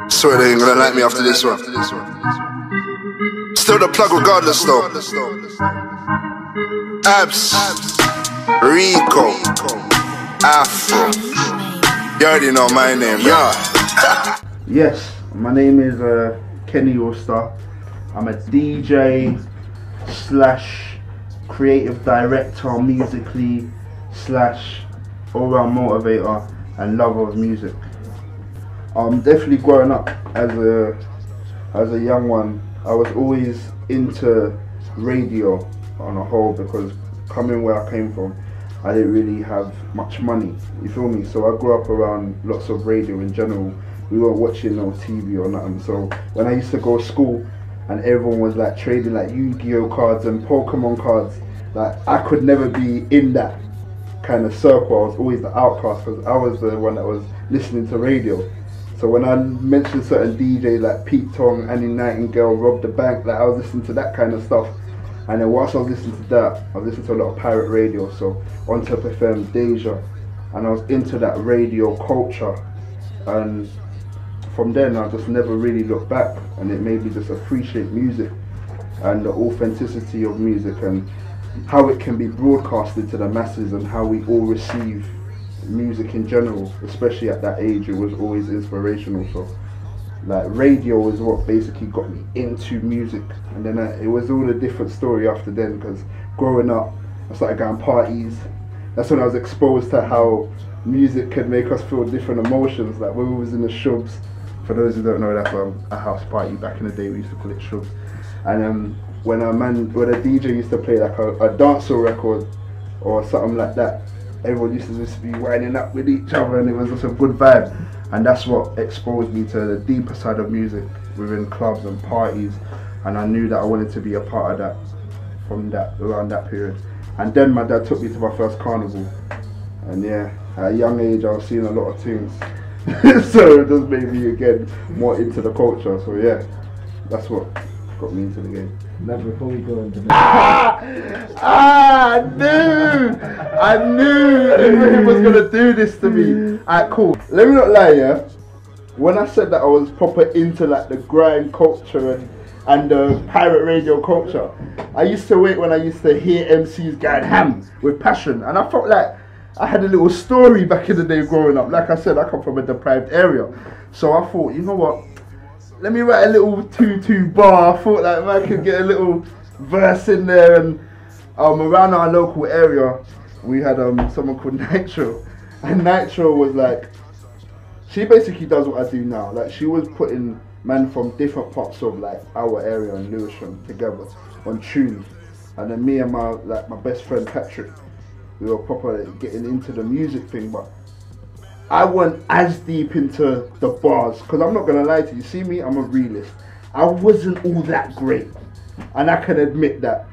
Swear they ain't gonna like me after this one. Still the plug regardless though. Abs, Rico, Afro. You already know my name, yeah. Yes, my name is Kenny Allstar. I'm a DJ slash creative director musically slash all-round motivator and lover of music. Definitely growing up as a young one, I was always into radio on a whole, because coming where I came from, I didn't really have much money, you feel me? So I grew up around lots of radio in general. We weren't watching no TV or nothing. So when I used to go to school and everyone was like trading like Yu-Gi-Oh cards and Pokemon cards, like I could never be in that kind of circle. I was always the outcast because I was the one that was listening to radio. So when I mentioned certain DJs like Pete Tong, Annie Nightingale, Rob the Bank, like I was listening to that kind of stuff. And then whilst I was listening to that, I was listening to a lot of pirate radio, so On Top FM, Deja, and I was into that radio culture. And from then I just never really looked back, and it made me just appreciate music and the authenticity of music and how it can be broadcasted to the masses and how we all receive music in general. Especially at that age, it was always inspirational. So like radio is what basically got me into music, and then it was all a different story after then, because growing up I started going parties. That's when I was exposed to how music could make us feel different emotions. Like when we was in the shubs, for those who don't know, that's a house party back in the day, we used to call it shubs. And when a DJ used to play like a dancehall record or something like that, everyone used to just be winding up with each other, and it was just a good vibe. And that's what exposed me to the deeper side of music within clubs and parties, and I knew that I wanted to be a part of that from around that period. And then my dad took me to my first carnival, and yeah, at a young age I was seeing a lot of things. So it just made me again more into the culture. So yeah, that's what got me into the game. Now before we go into I knew Ibrahim was gonna do this to me. Alright, cool. Let me not lie, yeah. When I said that I was proper into like the grind culture and the pirate radio culture, I used to wait when I used to hear MCs going ham with passion, and I felt like I had a little story back in the day growing up. Like I said, I come from a deprived area, so I thought, you know what? Let me write a little 2-2 bar. I thought that I could get a little verse in there. And around our local area, we had someone called Nitro, and Nitro was like, she basically does what I do now. Like she was putting men from different parts of like our area and Lewisham together on tunes, and then me and my best friend Patrick, we were proper getting into the music thing, but I went as deep into the bars, because I'm not gonna lie to you. See me, I'm a realist. I wasn't all that great, and I can admit that.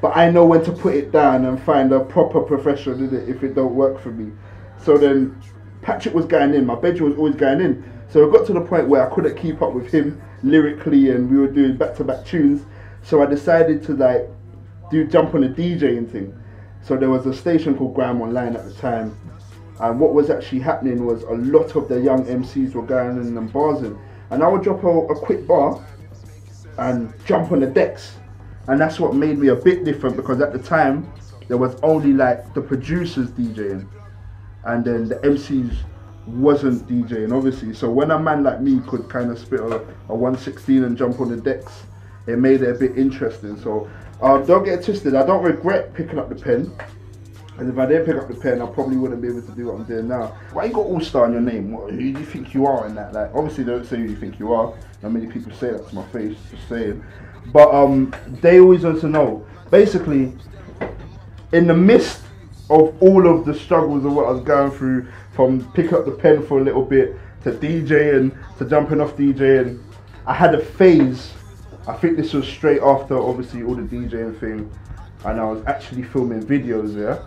But I know when to put it down and find a proper professional in it if it don't work for me. So then Patrick was going in, my bedroom was always going in. So it got to the point where I couldn't keep up with him lyrically, and we were doing back-to-back tunes. So I decided to like jump on a DJing thing. So there was a station called Grime Online at the time. And what was actually happening was a lot of the young MCs were going in and barsing. And I would drop a quick bar and jump on the decks. And that's what made me a bit different, because at the time, there was only like the producers DJing. And then the MCs wasn't DJing, obviously. So when a man like me could kind of spit a 116 and jump on the decks, it made it a bit interesting. So don't get it twisted, I don't regret picking up the pen. And if I didn't pick up the pen, I probably wouldn't be able to do what I'm doing now. Why you got Allstar in your name? Who do you think you are in that? Like, obviously don't say who you think you are. Not many people say that to my face, just saying. But they always want to know. Basically, in the midst of all of the struggles of what I was going through, from picking up the pen for a little bit, to DJing, to jumping off DJing, I had a phase. I think this was straight after, obviously, all the DJing thing. And I was actually filming videos, yeah.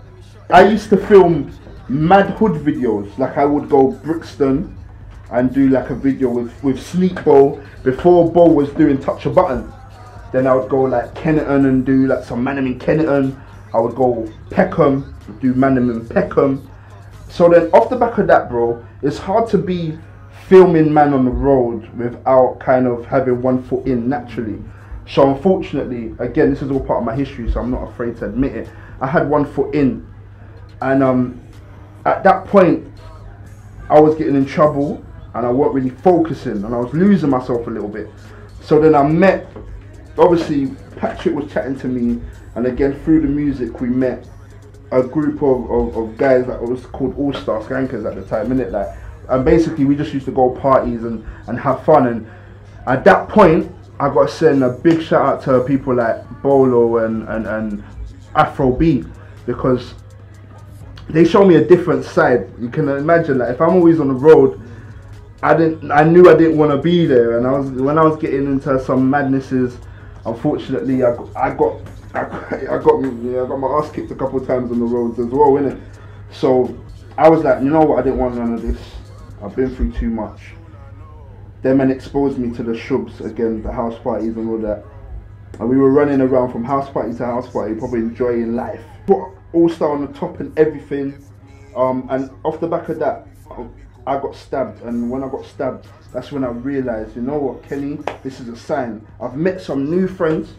I used to film mad hood videos. Like I would go Brixton and do like a video with Sneak Bowl before Bo was doing Touch a Button. Then I would go like Kenneton and do like some Manham in Kenneton. I would go Peckham, do Manham in Peckham. So then off the back of that, bro, it's hard to be filming man on the road without kind of having one foot in naturally. So unfortunately, again, this is all part of my history, so I'm not afraid to admit it. I had one foot in, and at that point, I was getting in trouble, and I wasn't really focusing, and I was losing myself a little bit. So then I met, obviously, Patrick was chatting to me, and again through the music we met a group of guys that was called Allstar Skankers at the time, innit? Like, and basically we just used to go parties and have fun. And at that point, I got to send a big shout out to people like Bolo and Afro B, because they show me a different side. You can imagine that if I'm always on the road, I knew I didn't want to be there. And when I was getting into some madnesses, unfortunately, I got my ass kicked a couple of times on the roads as well, innit? So I was like, you know what, I didn't want none of this. I've been through too much. Them men exposed me to the shubs again, the house parties and all that. And we were running around from house party to house party, probably enjoying life. Put All-Star on the top and everything. And off the back of that, I got stabbed. And when I got stabbed, that's when I realised, you know what, Kenny, this is a sign. I've met some new friends,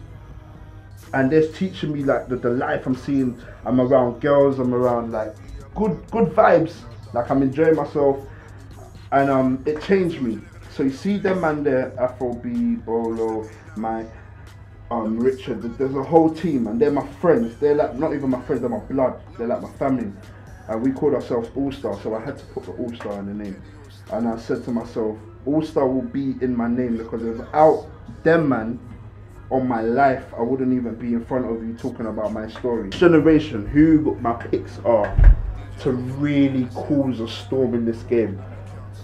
and they're teaching me like the life I'm seeing. I'm around girls, I'm around like good vibes, like I'm enjoying myself, and it changed me. So you see them man there, Afro B, Bolo, my Richard, there's a whole team, and they're my friends. They're like not even my friends, they're my blood, they're like my family. And we called ourselves All-Star, so I had to put the All-Star in the name. And I said to myself, All-Star will be in my name, because without them man on my life, I wouldn't even be in front of you talking about my story. Generation, who my picks are to really cause a storm in this game.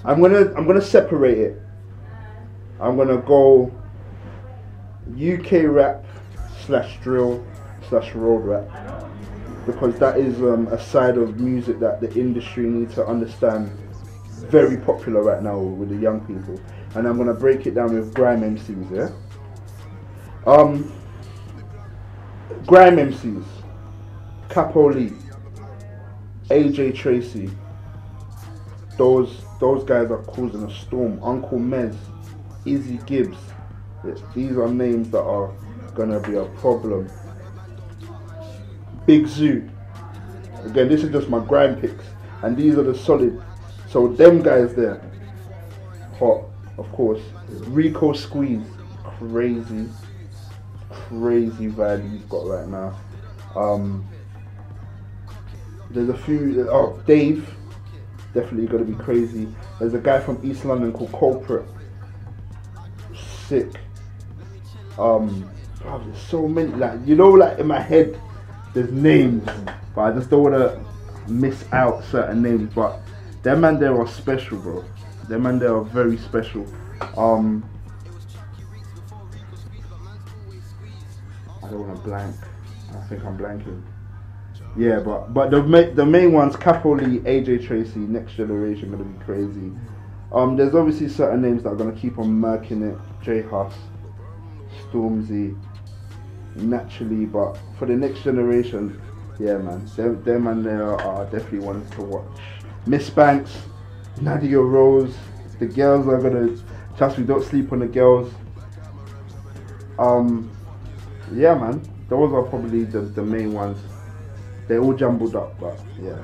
I'm gonna separate it. I'm gonna go UK rap / drill / road rap, because that is a side of music that the industry needs to understand. Very popular right now with the young people, and I'm gonna break it down with grime MCs. Yeah. Grime MCs, Capo Lee, AJ Tracy, those guys are causing a storm. Uncle Mez, Izzy Gibbs, these are names that are gonna be a problem. Big Zoo, again, this is just my grime picks, and these are the solid. So them guys there, hot, of course. Rico Squeeze, crazy vibe he's got right now. There's a few. Dave, definitely gonna be crazy. There's a guy from East London called Culprit, sick. There's so many. Like, you know, like in my head, there's names, but I just don't wanna miss out certain names. But them man there are special, bro. Them man there are very special. I don't want to blank. I think I'm blanking. Yeah, but the main ones: Capo Lee, AJ Tracy, Next Generation, gonna be crazy. There's obviously certain names that are gonna keep on murking it: J Hus, Stormzy, naturally. But for the Next Generation, yeah, man, them and there are definitely ones to watch. Miss Banks, Nadia Rose, the girls are gonna, trust me, don't sleep on the girls. Yeah, man, those are probably the main ones. They're all jumbled up, but yeah.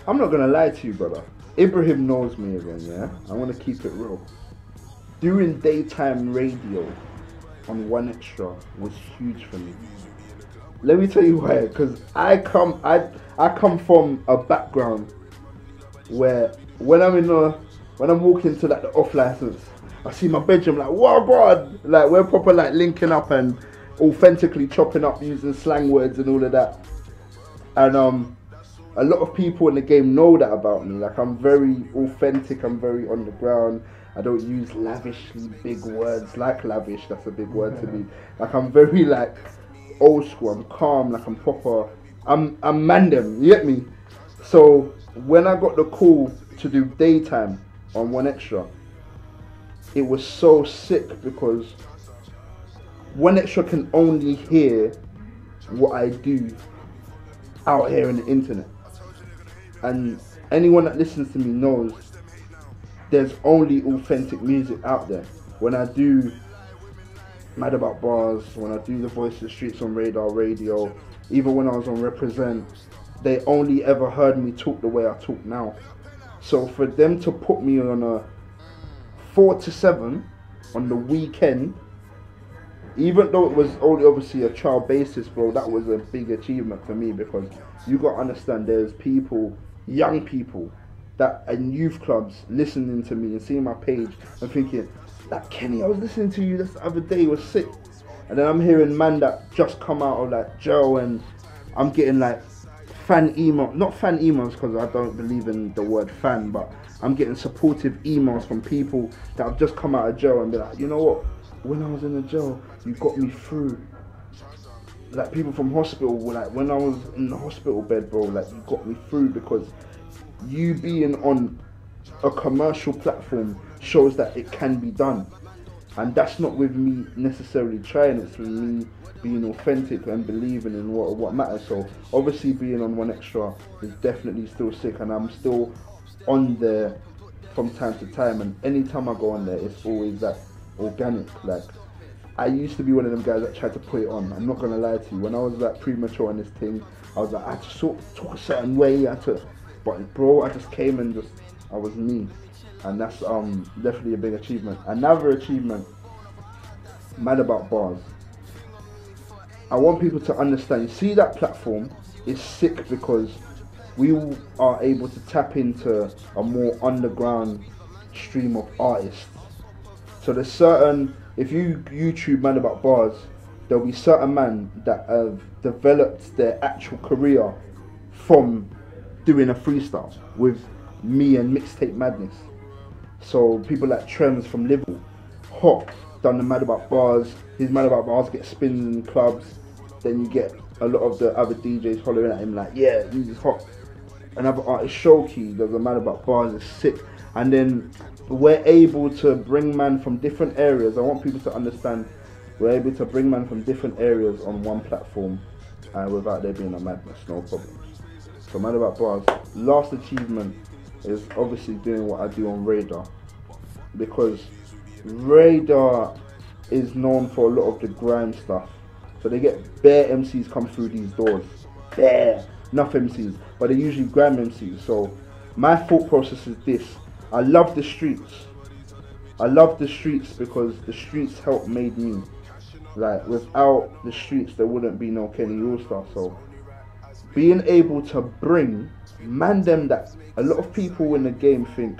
I'm not gonna lie to you, brother. Ibrahim knows me again, yeah? I wanna keep it real. Doing daytime radio on 1Extra was huge for me. Let me tell you why, because I come from a background where when I'm walking to like the off license, I see my bedroom like, whoa, God, like we're proper like linking up and authentically chopping up using slang words and all of that. And a lot of people in the game know that about me. Like, I'm very authentic, I'm very on the ground. I don't use lavishly big words, like lavish, that's a big word to me. Like, I'm very like old school, I'm calm, like I'm proper, I'm mandem, you get me? So when I got the call to do daytime on 1Extra, it was so sick, because 1Extra can only hear what I do out here on the internet. And anyone that listens to me knows there's only authentic music out there. When I do Mad About Bars, when I do the Voice of the Streets on Radar Radio, even when I was on Represent, they only ever heard me talk the way I talk now. So for them to put me on a 4 to 7 on the weekend, even though it was only obviously a trial basis, bro, that was a big achievement for me, because you got to understand there's people, young people, that in youth clubs listening to me and seeing my page and thinking, that Kenny, I was listening to you this other day, was sick. And then I'm hearing man that just come out of like jail, and I'm getting like fan email, not fan emails because I don't believe in the word fan, but I'm getting supportive emails from people that have just come out of jail and be like, you know what, when I was in the jail, you got me through. Like people from hospital, like when I was in the hospital bed, bro, like you got me through, because you being on a commercial platform shows that it can be done. And that's not with me necessarily trying, it's with me being authentic and believing in what matters. So obviously being on 1Extra is definitely still sick, and I'm still on there from time to time, and anytime I go on there it's always that organic. Like I used to be one of them guys that tried to put it on, I'm not gonna lie to you. When I was like premature on this thing, I was like, I had to sort of talk a certain way, but bro, I just came and just, I was me. And that's definitely a big achievement. Another achievement, Mad About Bars. I want people to understand, you see that platform is sick because we are able to tap into a more underground stream of artists. So there's certain, if you YouTube Mad About Bars, there'll be certain men that have developed their actual career from doing a freestyle with me and Mixtape Madness. So people like Trems from Liverpool, Hop done the Mad About Bars. His Mad About Bars get spins in clubs. Then you get a lot of the other DJs hollering at him like, yeah, this is Hop. Another artist, Shoki, does a Mad About Bars, is sick. And then we're able to bring man from different areas. I want people to understand, we're able to bring man from different areas on one platform without there being a madness, no problem. So Mad About Bars, last achievement is obviously doing what I do on Radar, because Radar is known for a lot of the grime stuff. So they get bare MCs come through these doors, bare, enough MCs, but they're usually grime MCs. So my thought process is this: I love the streets. I love the streets because the streets helped made me. Like without the streets, there wouldn't be no Kenny Allstar. So being able to bring man them that a lot of people in the game think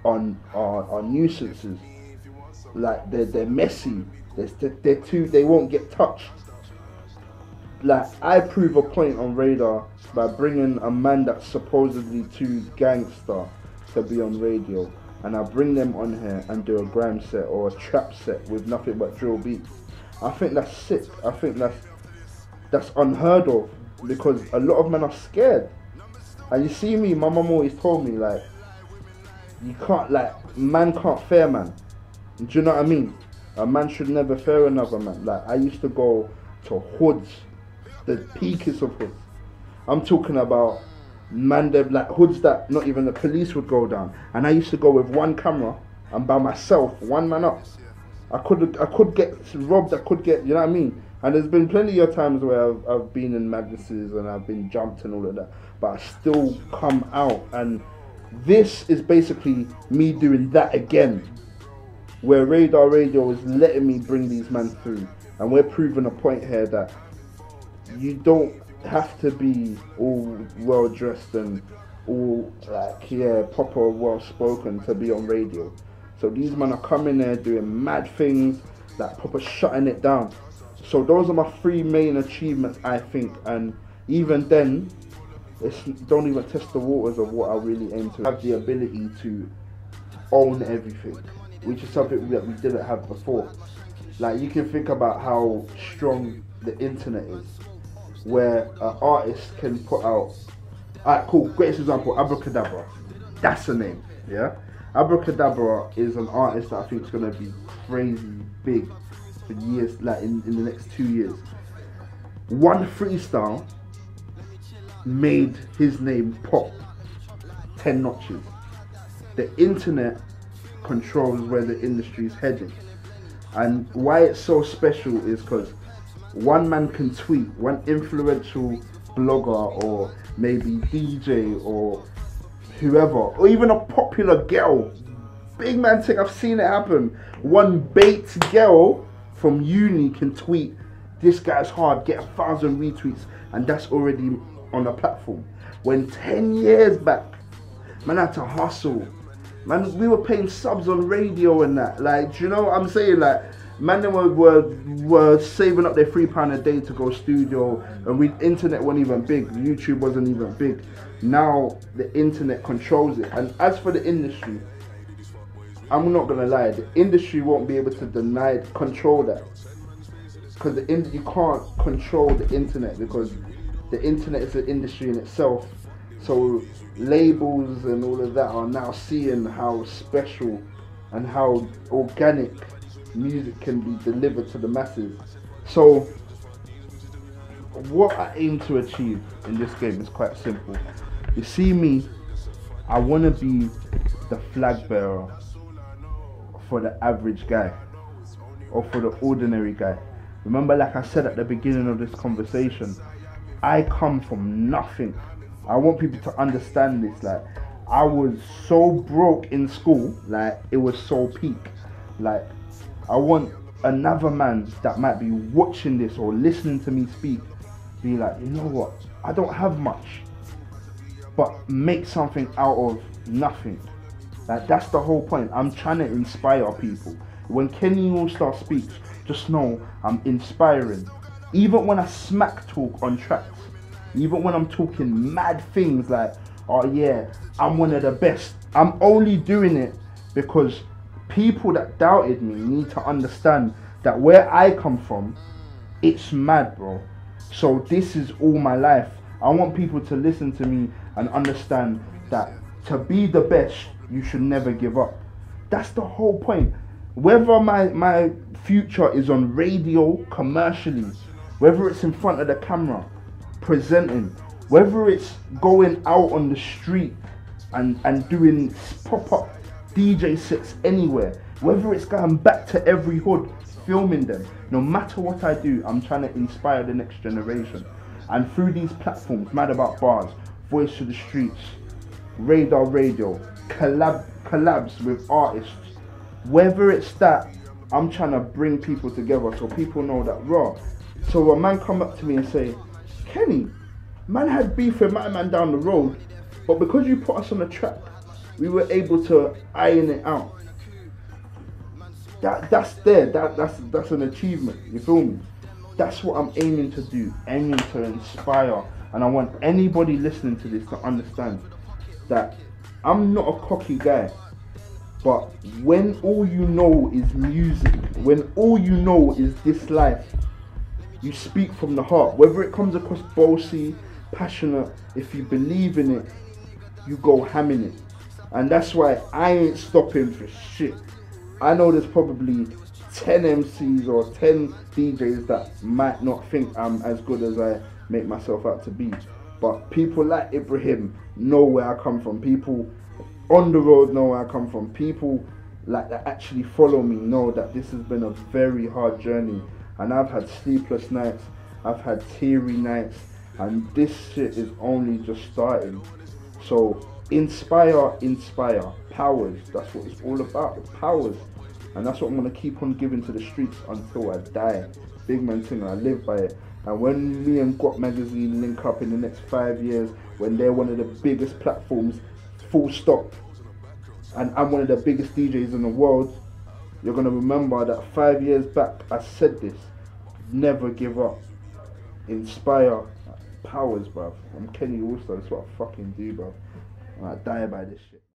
are nuisances, like they're messy, they won't get touched. Like I prove a point on Radar by bringing a man that's supposedly too gangster to be on radio, and I bring them on here and do a grime set or a trap set with nothing but drill beats. I think that's sick. I think that's unheard of, because a lot of men are scared. And you see me, my mum always told me, like, you can't, like, man can't fear man. Do you know what I mean? A man should never fear another man. Like, I used to go to hoods, the peakest of hoods. I'm talking about man, like hoods that not even the police would go down. And I used to go with one camera and by myself, one man up. I could get robbed, I could get, you know what I mean? And there's been plenty of times where I've been in madnesses and I've been jumped and all of that, but I still come out. And this is basically me doing that again, where Radar Radio is letting me bring these men through. And we're proving a point here that you don't have to be all well dressed and all like, yeah, proper well spoken to be on radio. So these men are coming there doing mad things, like proper shutting it down. So those are my three main achievements, I think. And even then, don't even test the waters of what I really aim to. Have the ability to own everything, which is something that we didn't have before. Like, you can think about how strong the internet is, where an artist can put out, alright, cool, greatest example, Abracadabra. That's the name, yeah? Abracadabra is an artist that I think is going to be crazy big for years, like in the next 2 years. One freestyle made his name pop 10 notches. The internet controls where the industry is heading. And why it's so special is because one man can tweet, one influential blogger or maybe DJ or whoever, or even a popular girl, big man thing, I've seen it happen. One bait girl from uni can tweet, "This guy's hard," get 1,000 retweets, and that's already on a platform. When 10 years back, man had to hustle. Man, we were paying subs on radio and that. Like, do you know what I'm saying? Like, man, they were saving up their £3 a day to go studio, and internet wasn't even big. YouTube wasn't even big. Now the internet controls it. And as for the industry, I'm not gonna lie, the industry won't be able to control that, because you can't control the internet, because the internet is an industry in itself. So labels and all of that are now seeing how special and how organic music can be delivered to the masses. So what I aim to achieve in this game is quite simple. You see me, I want to be the flag bearer for the average guy or for the ordinary guy. Remember, like I said at the beginning of this conversation, I come from nothing. I want people to understand this. Like, I was so broke in school, like it was so peak. Like, I want another man that might be watching this or listening to me speak, be like, you know what, I don't have much, but make something out of nothing. Like, that's the whole point. I'm trying to inspire people. When Kenny Allstar speaks, just know I'm inspiring. Even when I smack talk on tracks, even when I'm talking mad things like, oh yeah, I'm one of the best, I'm only doing it because people that doubted me need to understand that where I come from, it's mad, bro. So this is all my life. I want people to listen to me and understand that to be the best, you should never give up. That's the whole point. Whether my future is on radio, commercially, whether it's in front of the camera, presenting, whether it's going out on the street and doing pop-up DJ sets anywhere, whether it's going back to every hood, filming them, no matter what I do, I'm trying to inspire the next generation. And through these platforms, Mad About Bars, Voice to the Streets, Radar Radio, collabs with artists, whether it's that, I'm trying to bring people together so people know that raw. So a man come up to me and say, Kenny, man had beef with my man down the road, but because you put us on the track, we were able to iron it out. That's an achievement, you feel me? That's what I'm aiming to do, aiming to inspire. And I want anybody listening to this to understand that I'm not a cocky guy, but when all you know is music, when all you know is this life, you speak from the heart. Whether it comes across bossy, passionate, if you believe in it, you go ham in it. And that's why I ain't stopping for shit. I know there's probably 10 MCs or 10 DJs that might not think I'm as good as I make myself out to be. But people like Ibrahim know where I come from. People on the road know where I come from. People like that actually follow me know that this has been a very hard journey. And I've had sleepless nights, I've had teary nights, and this shit is only just starting. So inspire, powers, that's what it's all about, powers. And that's what I'm going to keep on giving to the streets until I die. Big man thing, I live by it. And when me and GUAP magazine link up in the next 5 years, when they're one of the biggest platforms, full stop, and I'm one of the biggest DJs in the world, you're going to remember that 5 years back I said this. Never give up. Inspire, powers, bruv. I'm Kenny Allstar, that's what I fucking do, bruv. And I die by this shit.